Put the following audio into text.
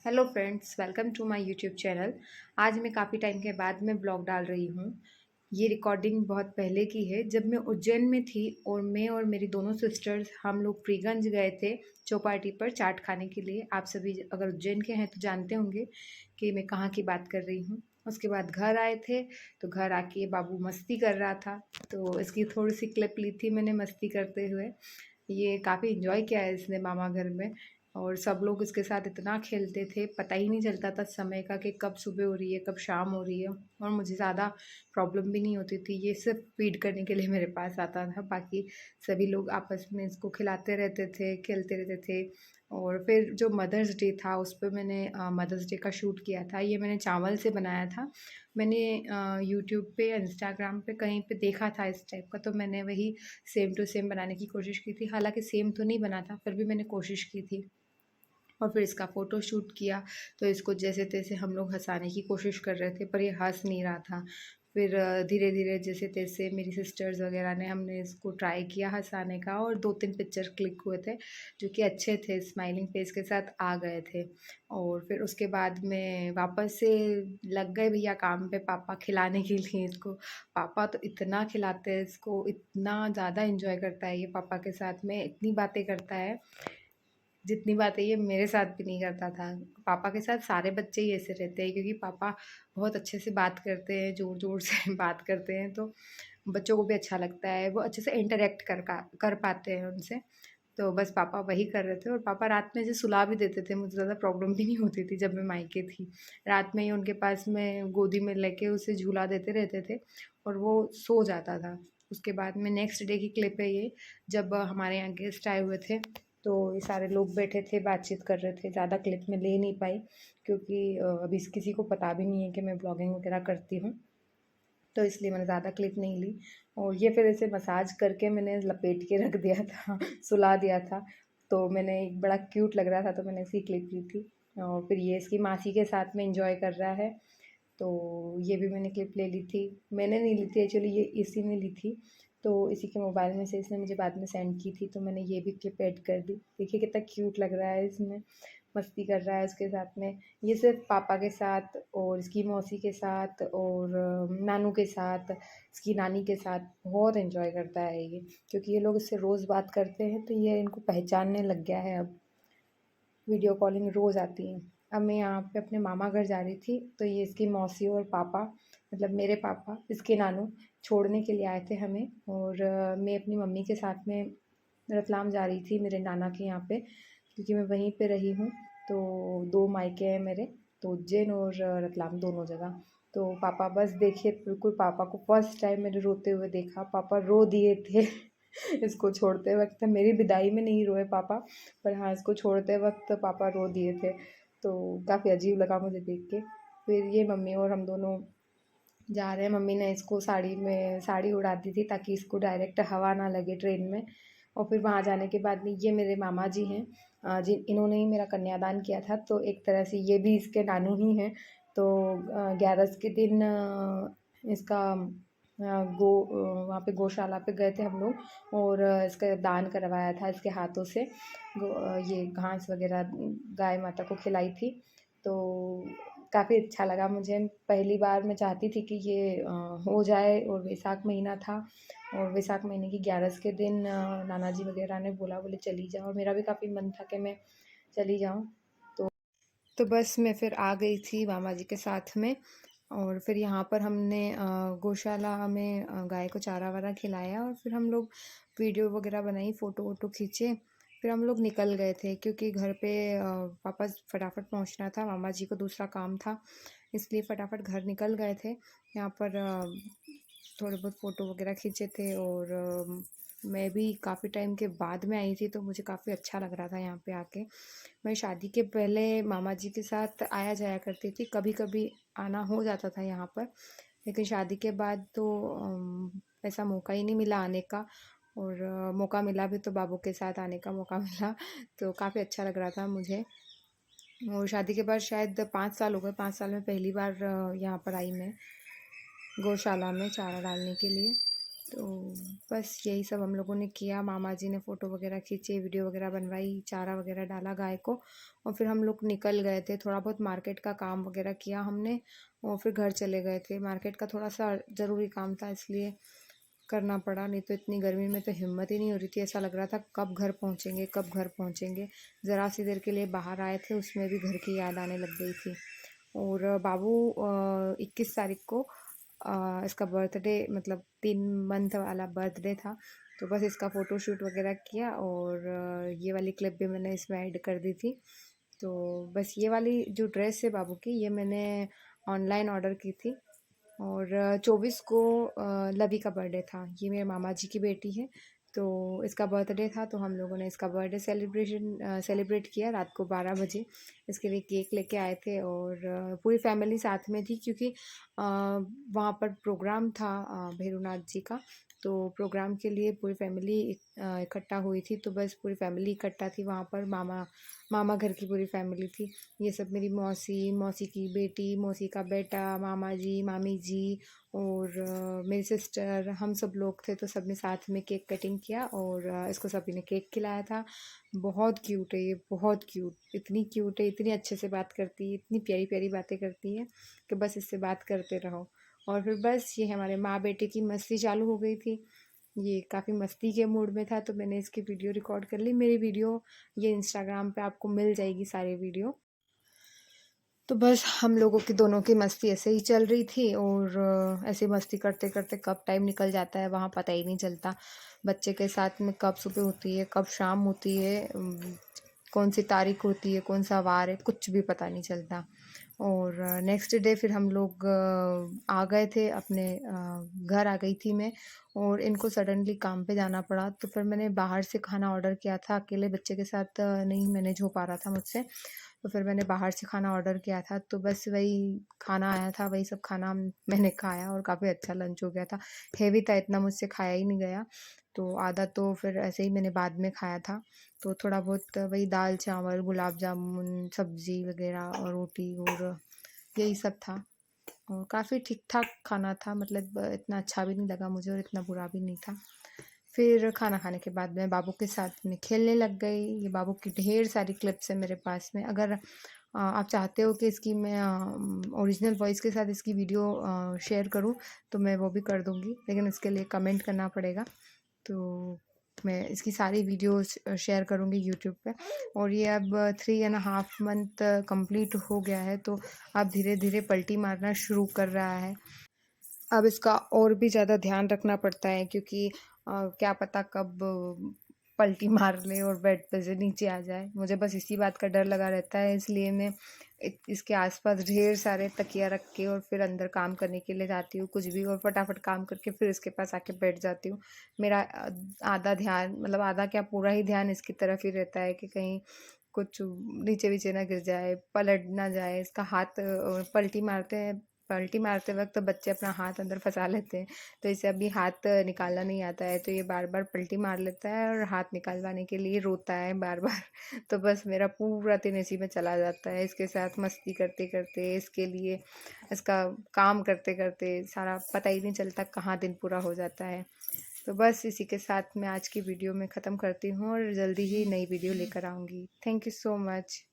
Hello friends, welcome to my YouTube channel. आज मैं काफ़ी टाइम के बाद मैं ब्लॉग डाल रही हूँ। ये रिकॉर्डिंग बहुत पहले की है, जब मैं उज्जैन में थी और मैं और मेरी दोनों सिस्टर्स हम लोग फ्रीगंज गए थे चौपाटी पर चाट खाने के लिए। आप सभी अगर उज्जैन के हैं तो जानते होंगे कि मैं कहाँ की बात कर रही हूँ। उसके बाद घर आए थे तो घर आके बाबू मस्ती कर रहा था, तो इसकी थोड़ी सी क्लिप ली थी मैंने मस्ती करते हुए। ये काफ़ी इन्जॉय किया है इसने मामा घर में, और सब लोग इसके साथ इतना खेलते थे, पता ही नहीं चलता था समय का कि कब सुबह हो रही है कब शाम हो रही है। और मुझे ज़्यादा प्रॉब्लम भी नहीं होती थी, ये सिर्फ फीड करने के लिए मेरे पास आता था। बाकी सभी लोग आपस में इसको खिलाते रहते थे, खेलते रहते थे। और फिर जो मदर्स डे था उस पर मैंने मदर्स डे का शूट किया था। ये मैंने चावल से बनाया था। मैंने यूट्यूब पे या इंस्टाग्राम पे कहीं पे देखा था इस टाइप का, तो मैंने वही सेम टू सेम बनाने की कोशिश की थी। हालांकि सेम तो नहीं बना था, फिर भी मैंने कोशिश की थी। और फिर इसका फ़ोटो शूट किया, तो इसको जैसे तैसे हम लोग हँसाने की कोशिश कर रहे थे, पर ये हँस नहीं रहा था। फिर धीरे धीरे जैसे तैसे मेरी सिस्टर्स वगैरह ने हमने इसको ट्राई किया हँसाने का, और 2-3 पिक्चर क्लिक हुए थे जो कि अच्छे थे, स्माइलिंग फेस के साथ आ गए थे। और फिर उसके बाद में वापस से लग गए भैया काम पे, पापा खिलाने के लिए इसको। पापा तो इतना खिलाते हैं इसको, इतना ज़्यादा इन्जॉय करता है ये पापा के साथ में, इतनी बातें करता है जितनी बातें ये मेरे साथ भी नहीं करता था। पापा के साथ सारे बच्चे ही ऐसे रहते हैं, क्योंकि पापा बहुत अच्छे से बात करते हैं, ज़ोर-ज़ोर से बात करते हैं, तो बच्चों को भी अच्छा लगता है। वो अच्छे से इंटरैक्ट कर पाते हैं उनसे। तो बस पापा वही कर रहे थे, और पापा रात में ऐसे सुला भी देते थे, मुझे ज़्यादा प्रॉब्लम भी नहीं होती थी जब मैं मायके थी। रात में ही उनके पास में गोदी में लेके उसे झूला देते रहते थे और वो सो जाता था। उसके बाद में नेक्स्ट डे की क्लिप है ये, जब हमारे यहाँ गेस्ट आए हुए थे, तो ये सारे लोग बैठे थे, बातचीत कर रहे थे। ज़्यादा क्लिप में ले नहीं पाई, क्योंकि अभी किसी को पता भी नहीं है कि मैं ब्लॉगिंग वगैरह करती हूँ, तो इसलिए मैंने ज़्यादा क्लिप नहीं ली। और ये फिर ऐसे मसाज करके मैंने लपेट के रख दिया था सुला दिया था, तो मैंने एक बड़ा क्यूट लग रहा था, तो मैंने इसकी क्लिप ली थी। और फिर ये इसकी मासी के साथ में इंजॉय कर रहा है, तो ये भी मैंने क्लिप ले ली थी। मैंने नहीं ली थी एक्चुअली, ये इसी ने ली थी, तो इसी के मोबाइल में से इसने मुझे बाद में सेंड की थी, तो मैंने ये भी क्लिप ऐड कर दी। देखिए कितना क्यूट लग रहा है इसमें, मस्ती कर रहा है उसके साथ में। ये सिर्फ पापा के साथ और इसकी मौसी के साथ और नानू के साथ, इसकी नानी के साथ बहुत एंजॉय करता है ये, क्योंकि ये लोग इससे रोज़ बात करते हैं, तो ये इनको पहचानने लग गया है अब। वीडियो कॉलिंग रोज़ आती है। अब मैं यहाँ पे अपने मामा घर जा रही थी, तो ये इसकी मौसी और पापा, मतलब मेरे पापा, इसके नानू छोड़ने के लिए आए थे हमें। और मैं अपनी मम्मी के साथ में रतलाम जा रही थी मेरे नाना के यहाँ पे, क्योंकि मैं वहीं पे रही हूँ। तो 2 मायके हैं मेरे, तो उज्जैन और रतलाम दोनों जगह। तो पापा बस देखिए, बिल्कुल पापा को फर्स्ट टाइम मैंने रोते हुए देखा, पापा रो दिए थे इसको छोड़ते वक़्त। मेरी विदाई में नहीं रोए पापा, पर हाँ, इसको छोड़ते वक़्त पापा रो दिए थे, तो काफ़ी अजीब लगा मुझे देख के। फिर ये मम्मी और हम दोनों जा रहे हैं। मम्मी ने इसको साड़ी उड़ा दी थी, ताकि इसको डायरेक्ट हवा ना लगे ट्रेन में। और फिर वहाँ जाने के बाद में ये मेरे मामा जी हैं, इन्होंने ही मेरा कन्यादान किया था, तो एक तरह से ये भी इसके नानू ही हैं। तो 11 के दिन इसका वहाँ पे गौशाला पे गए थे हम लोग, और इसका दान करवाया था इसके हाथों से। ये घास वगैरह गाय माता को खिलाई थी, तो काफ़ी अच्छा लगा मुझे। पहली बार मैं चाहती थी कि ये हो जाए, और वैसाख महीना था, और वैसाख महीने की 11 के दिन नाना जी वगैरह ने बोले चली जाओ, और मेरा भी काफ़ी मन था कि मैं चली जाऊँ। तो बस मैं फिर आ गई थी मामा जी के साथ में। और फिर यहाँ पर हमने गौशाला में गाय को चारा वारा खिलाया, और फिर हम लोग वीडियो वगैरह बनाई, फ़ोटो वोटो खींचे। फिर हम लोग निकल गए थे, क्योंकि घर पे वापस फटाफट पहुँचना था, मामा जी को दूसरा काम था, इसलिए फटाफट घर निकल गए थे। यहाँ पर थोड़े बहुत फ़ोटो वगैरह खींचे थे, और मैं भी काफ़ी टाइम के बाद में आई थी, तो मुझे काफ़ी अच्छा लग रहा था यहाँ पे आके। मैं शादी के पहले मामा जी के साथ आया जाया करती थी, कभी कभी आना हो जाता था यहाँ पर, लेकिन शादी के बाद तो ऐसा मौका ही नहीं मिला आने का। और मौका मिला भी तो बाबू के साथ आने का मौका मिला, तो काफ़ी अच्छा लग रहा था मुझे। और शादी के बाद शायद 5 साल हो गए, 5 साल में पहली बार यहाँ पर आई मैं गौशाला में चारा डालने के लिए। तो बस यही सब हम लोगों ने किया। मामा जी ने फ़ोटो वगैरह खींचे, वीडियो वगैरह बनवाई, चारा वगैरह डाला गाय को और फिर हम लोग निकल गए थे। थोड़ा बहुत मार्केट का काम वगैरह किया हमने और फिर घर चले गए थे। मार्केट का थोड़ा-सा ज़रूरी काम था इसलिए करना पड़ा, नहीं तो इतनी गर्मी में तो हिम्मत ही नहीं हो रही थी। ऐसा लग रहा था कब घर पहुँचेंगे, कब घर पहुँचेंगे। ज़रा सी देर के लिए बाहर आए थे, उसमें भी घर की याद आने लग गई थी। और बाबू 21 तारीख को इसका बर्थडे, मतलब 3 मंथ वाला बर्थडे था, तो बस इसका फ़ोटोशूट वगैरह किया और ये वाली क्लिप भी मैंने इसमें ऐड कर दी थी। तो बस ये वाली जो ड्रेस है बाबू की, ये मैंने ऑनलाइन ऑर्डर की थी और 24 को लवी का बर्थडे था। ये मेरे मामा जी की बेटी है, तो इसका बर्थडे था, तो हम लोगों ने इसका बर्थडे सेलिब्रेट किया रात को 12 बजे। इसके लिए केक लेके आए थे और पूरी फैमिली साथ में थी, क्योंकि वहाँ पर प्रोग्राम था भैरवनाथ जी का, तो प्रोग्राम के लिए पूरी फैमिली इकट्ठा हुई थी। तो बस पूरी फैमिली इकट्ठा थी वहाँ पर। मामा घर की पूरी फैमिली थी। ये सब मेरी मौसी, मौसी की बेटी, मौसी का बेटा, मामा जी, मामी जी और मेरी सिस्टर, हम सब लोग थे। तो सब ने साथ में केक कटिंग किया और इसको सभी ने केक खिलाया था। बहुत क्यूट है ये, बहुत क्यूट, इतनी क्यूट है, इतनी अच्छे से बात करती है, इतनी प्यारी प्यारी बातें करती है कि बस इससे बात करते रहो। और फिर बस ये हमारे माँ बेटे की मस्ती चालू हो गई थी। ये काफ़ी मस्ती के मूड में था, तो मैंने इसकी वीडियो रिकॉर्ड कर ली। मेरी वीडियो ये इंस्टाग्राम पे आपको मिल जाएगी, सारी वीडियो। तो बस हम लोगों की दोनों की मस्ती ऐसे ही चल रही थी और ऐसे मस्ती करते करते कब टाइम निकल जाता है वहाँ पता ही नहीं चलता। बच्चे के साथ में कब सुबह होती है, कब शाम होती है, कौन सी तारीख होती है, कौन सा वार है, कुछ भी पता नहीं चलता। और नेक्स्ट डे फिर हम लोग आ गए थे अपने घर आ गई थी मैं, और इनको सडनली काम पे जाना पड़ा, तो फिर मैंने बाहर से खाना ऑर्डर किया था। अकेले बच्चे के साथ नहीं मैनेज हो पा रहा था मुझसे, तो फिर मैंने बाहर से खाना ऑर्डर किया था। तो बस वही खाना आया था, वही सब खाना मैंने खाया और काफ़ी अच्छा लंच हो गया था। हेवी था, इतना मुझसे खाया ही नहीं गया, तो आधा तो फिर ऐसे ही मैंने बाद में खाया था। तो थोड़ा बहुत वही दाल चावल, गुलाब जामुन, सब्ज़ी वगैरह और रोटी और यही सब था। और काफ़ी ठीक-ठाक खाना था, मतलब इतना अच्छा भी नहीं लगा मुझे और इतना बुरा भी नहीं था। फिर खाना खाने के बाद मैं बाबू के साथ में खेलने लग गई। ये बाबू की ढेर सारी क्लिप्स हैं मेरे पास में। अगर आप चाहते हो कि इसकी मैं ओरिजिनल वॉइस के साथ इसकी वीडियो शेयर करूँ, तो मैं वो भी कर दूँगी, लेकिन उसके लिए कमेंट करना पड़ेगा। तो मैं इसकी सारी वीडियोस शेयर करूँगी यूट्यूब पे। और ये अब 3.5 मंथ कंप्लीट हो गया है, तो अब धीरे-धीरे पलटी मारना शुरू कर रहा है। अब इसका और भी ज़्यादा ध्यान रखना पड़ता है, क्योंकि क्या पता कब पलटी मार ले और बेड पे से नीचे आ जाए। मुझे बस इसी बात का डर लगा रहता है, इसलिए मैं इसके आसपास ढेर सारे तकिया रख के और फिर अंदर काम करने के लिए जाती हूँ कुछ भी, और फटाफट काम करके फिर इसके पास आके बैठ जाती हूँ। मेरा आधा ध्यान, मतलब आधा क्या पूरा ही ध्यान इसकी तरफ ही रहता है कि कहीं कुछ नीचे वीचे ना गिर जाए, पलट ना जाए। इसका हाथ पलटी मारते वक्त बच्चे अपना हाथ अंदर फंसा लेते हैं, तो इसे अभी हाथ निकालना नहीं आता है, तो ये बार बार पलटी मार लेता है और हाथ निकालवाने के लिए रोता है बार बार। तो बस मेरा पूरा दिन इसी में चला जाता है, इसके साथ मस्ती करते करते, इसके लिए इसका काम करते करते सारा पता ही नहीं चलता कहाँ दिन पूरा हो जाता है। तो बस इसी के साथ मैं आज की वीडियो में ख़त्म करती हूँ और जल्दी ही नई वीडियो लेकर आऊँगी। Thank you so much.